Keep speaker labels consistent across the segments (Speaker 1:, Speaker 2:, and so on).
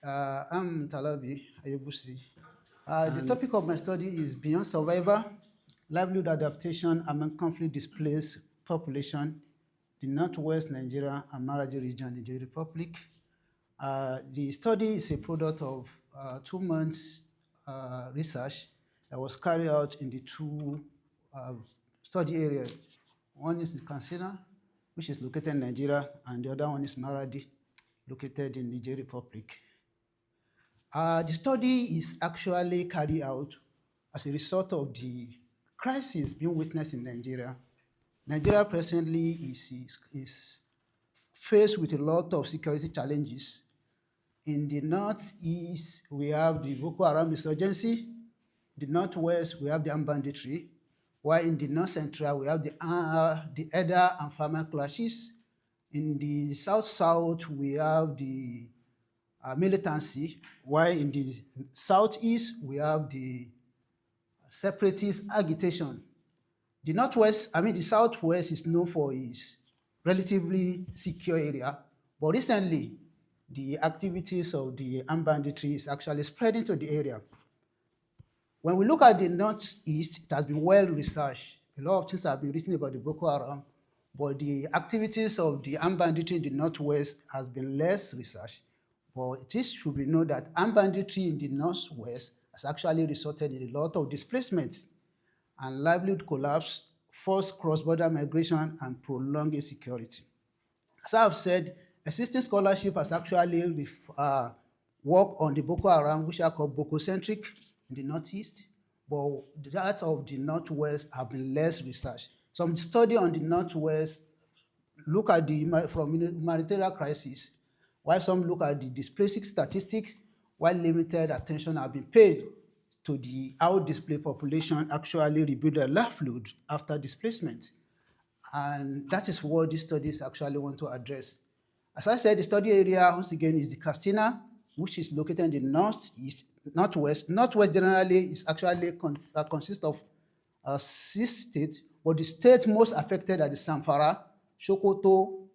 Speaker 1: I'm Talabi, AYEGBUSI. The
Speaker 2: And
Speaker 1: topic of my study is Beyond Survival, Livelihood Adaptation among Conflict-Displaced Population, the Northwest Nigeria and Maradi region, Niger Republic. The study is a product of 2 months research that was carried out in the two uh, study areas. One is the Kansina, which is located in Nigeria, and the other one is Maradi, located in Niger Republic. The study is actually carried out as a result of the crisis being witnessed in Nigeria. Nigeria presently is faced with a lot of security challenges. In the northeast, we have the Boko Haram insurgency. The northwest, we have the armed banditry. While in the north central, we have the Eda and farmer clashes. In the south-south, we have the militancy, while in the southeast, we have the separatist agitation. The southwest is known for its relatively secure area, but recently, the activities of the armed banditry is actually spreading to the area. When we look at the northeast, it has been well researched. A lot of things have been written about the Boko Haram, but the activities of the armed banditry in the northwest has been less researched. But it should be known that armed banditry in the northwest has actually resulted in a lot of displacements and livelihood collapse, forced cross-border migration, and prolonged insecurity. As I have said, existing scholarship has actually worked on the Boko Haram, which are called Boko-centric in the northeast, but that of the northwest have been less researched. Some study on the northwest look at the humanitarian crisis, while some look at the displacing statistics, while limited attention have been paid to the how displaced population actually rebuild their livelihood after displacement. And that is what these studies actually want to address. As I said, the study area, once again, is the Katsina, which is located in the northeast, northwest. Northwest generally is actually consists of 6 states, but the states most affected are the Zamfara, Sokoto,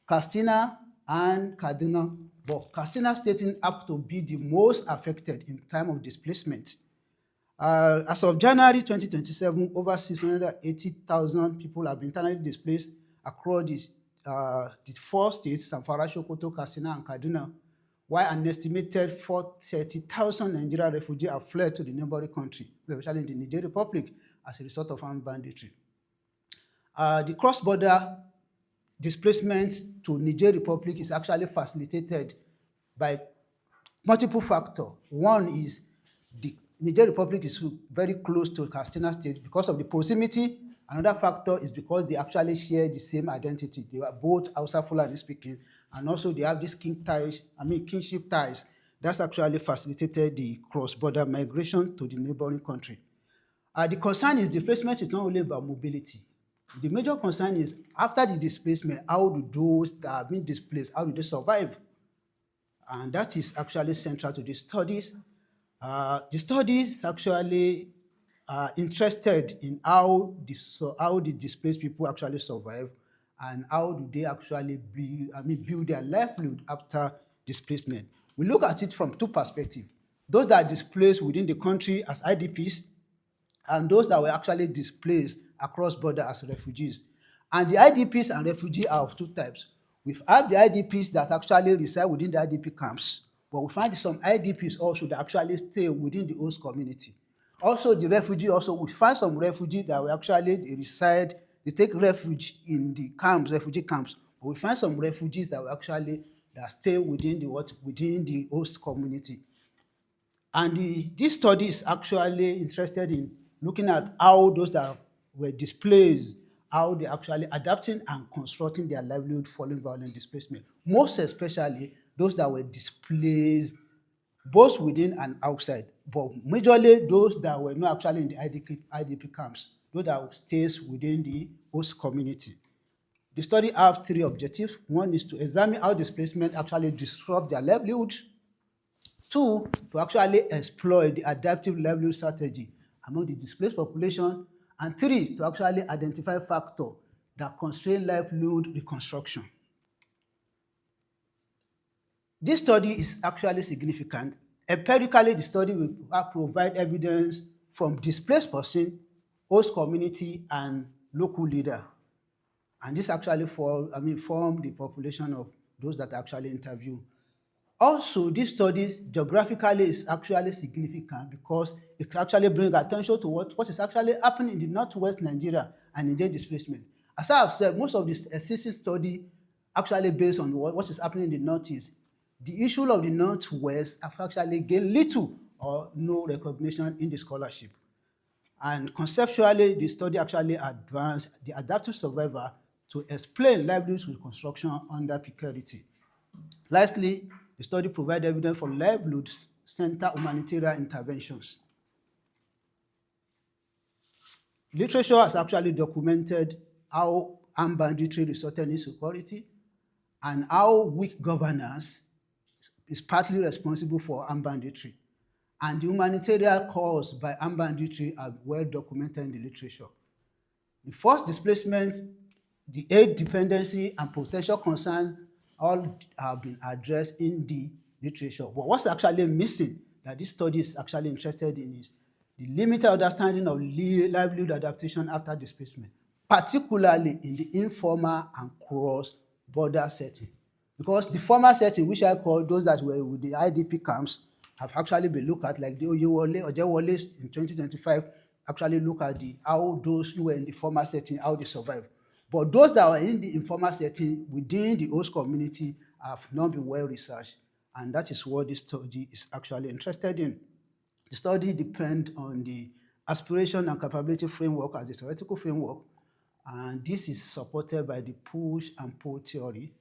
Speaker 1: Katsina, and Kaduna. But Katsina state up to be the most affected in time of displacement. As of January 2027, over 680,000 people have been internally displaced across the 4 states, Zamfara, Sokoto, Katsina, and Kaduna, while an estimated 30,000 Nigerian refugees have fled to the neighboring country, especially in the Niger Republic, as a result of armed banditry. The cross-border displacement to Niger Republic is actually facilitated by multiple factors. One is the Niger Republic is very close to Katsina State because of the proximity. Another factor is because they actually share the same identity. They are both Hausa Fulani speaking, and also they have these kinship ties. That's actually facilitated the cross-border migration to the neighboring country. The concern is displacement is not only about mobility. The major concern is after the displacement, how do those that have been displaced, how do they survive? And that is actually central to the studies. The studies actually are interested in how the displaced people actually survive and how do they actually build their livelihood after displacement. We look at it from two perspectives. Those that are displaced within the country as IDPs and those that were actually displaced across border as refugees. And the IDPs and refugees are of two types. We have the IDPs that actually reside within the IDP camps, but we find some IDPs also that actually stay within the host community. Also, the refugee also, we find some refugees that will actually reside, they take refuge in the camps, refugee camps, but we find some refugees that will actually that stay within the host community. And this study is actually interested in looking at how those that were displaced, how they're actually adapting and constructing their livelihood following violent displacement. Most especially those that were displaced both within and outside, but majorly those that were not actually in the IDP camps, those that stays within the host community. The study has 3 objectives. One is to examine how displacement actually disrupt their livelihood. 2, to actually exploit the adaptive livelihood strategy among the displaced population. And 3, to actually identify factors that constrain livelihood reconstruction. This study is actually significant. Empirically, the study will provide evidence from displaced person, host community, and local leader. And this actually form the population of those that actually interview. Also, this study geographically is actually significant because it actually brings attention to what is actually happening in the northwest Nigeria and in their displacement. As I have said, most of this existing study actually based on what is happening in the northeast. The issue of the northwest have actually gained little or no recognition in the scholarship. And conceptually, the study actually advanced the adaptive survivor to explain livelihood reconstruction under precarity. Lastly, the study provided evidence for livelihood-centered humanitarian interventions. Literature has actually documented how armed banditry resulted in insecurity and how weak governance is partly responsible for armed banditry. And the humanitarian cause by armed banditry are well documented in the literature. The forced displacement, the aid dependency, and potential concern all have been addressed in the literature. But what's actually missing that this study is actually interested in is the limited understanding of livelihood adaptation after displacement, particularly in the informal and cross-border setting. Because the former setting, which I call those that were with the IDP camps, have actually been looked at, like the Ojewole in 2025, actually look at how those who were in the former setting, how they survived. But those that were in the informal setting within the host community have not been well researched, and that is what this study is actually interested in. The study depends on the aspiration and capability framework as a theoretical framework, and this is supported by the push and pull theory.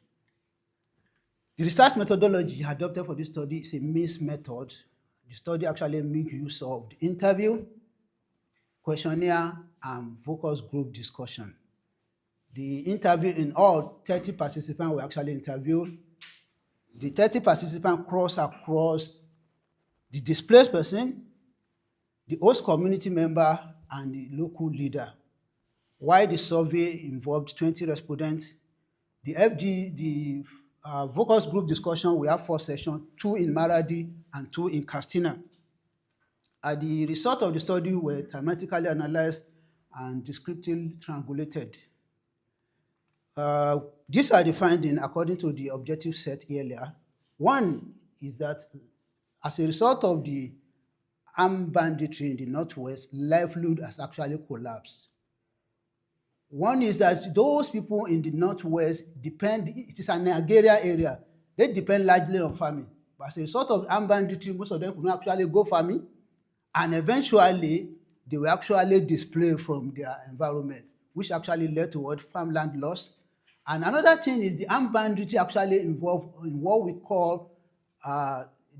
Speaker 1: The research methodology adopted for this study is a mixed method. The study actually makes use of the interview, questionnaire, and focus group discussion. The interview in all 30 participants were actually interviewed. The 30 participants cross across the displaced person, the host community member, and the local leader. While the survey involved 20 respondents, the focus group discussion, we have 4 sessions, 2 in Maradi and 2 in Katsina. The result of the study were thematically analyzed and descriptively triangulated. These are the findings according to the objective set earlier. One is that as a result of the armed banditry in the northwest, livelihood has actually collapsed. One is that those people in the northwest depend, it is an agrarian area, they depend largely on farming. But as a result of armed banditry, most of them could not actually go farming, and eventually they were actually displaced from their environment, which actually led to what? Farmland loss. And another thing is the armed banditry actually involved in what we call,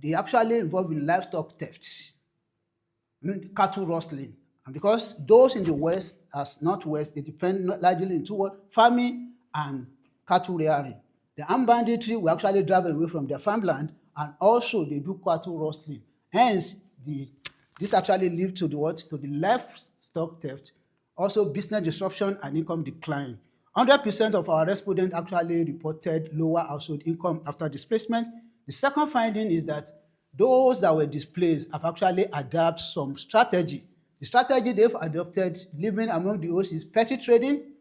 Speaker 1: they actually involved in livestock thefts, cattle rustling. And because those in the west, as northwest, they depend largely into what? Farming and cattle rearing. The armed banditry will actually drive away from their farmland, and also they do cattle rustling. Hence, this actually leads to the what? To the livestock theft, also business disruption and income decline. 100% of our respondents actually reported lower household income after displacement. The second finding is that those that were displaced have actually adapted some strategy. The strategy they've adopted living among the hosts is petty trading,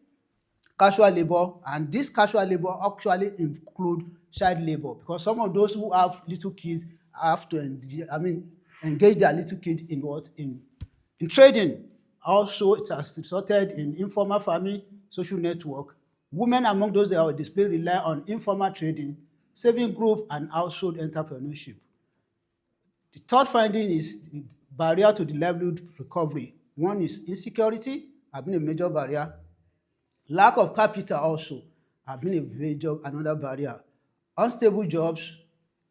Speaker 1: casual labor, and this casual labor actually include child labor, because some of those who have little kids have to engage their little kid in what? In trading. Also, it has resulted in informal farming, social network. Women among those that were displaced rely on informal trading, saving group, and household entrepreneurship. The third finding is the barrier to the livelihood recovery. One is insecurity, has been a major barrier. Lack of capital also has been a major another barrier. Unstable jobs,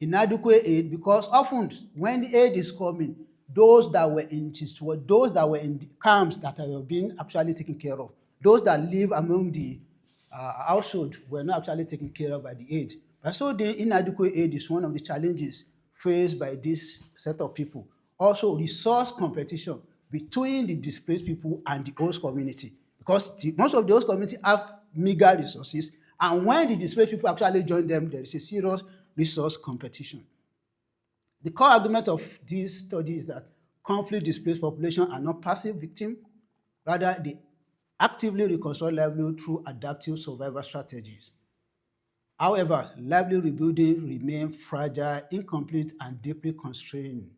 Speaker 1: inadequate aid, because often when the aid is coming, those that were in the camps that are being actually taken care of, those that live among the household were not actually taken care of by the aid. And so the inadequate aid is one of the challenges faced by this set of people. Also, resource competition between the displaced people and the host community, because most of the host community have meager resources, and when the displaced people actually join them, there is a serious resource competition. The core argument of this study is that conflict-displaced populations are not passive victims, rather they actively reconstruct livelihood through adaptive survival strategies. However, livelihood rebuilding remains fragile, incomplete, and deeply constrained.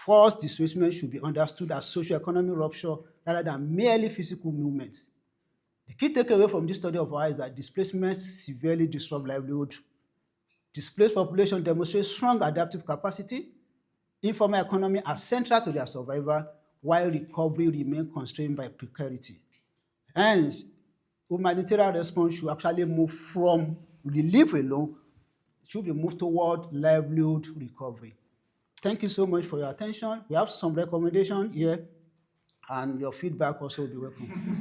Speaker 1: Forced displacement should be understood as socioeconomic rupture rather than merely physical movements. The key takeaway from this study of ours is that displacement severely disrupt livelihood. Displaced population demonstrate strong adaptive capacity. Informal economy are central to their survival, while recovery remains constrained by precarity. Hence, humanitarian response should actually move from relief alone, it should be moved toward livelihood recovery. Thank you so much for your attention. We have some recommendations here, and your feedback also will be welcome.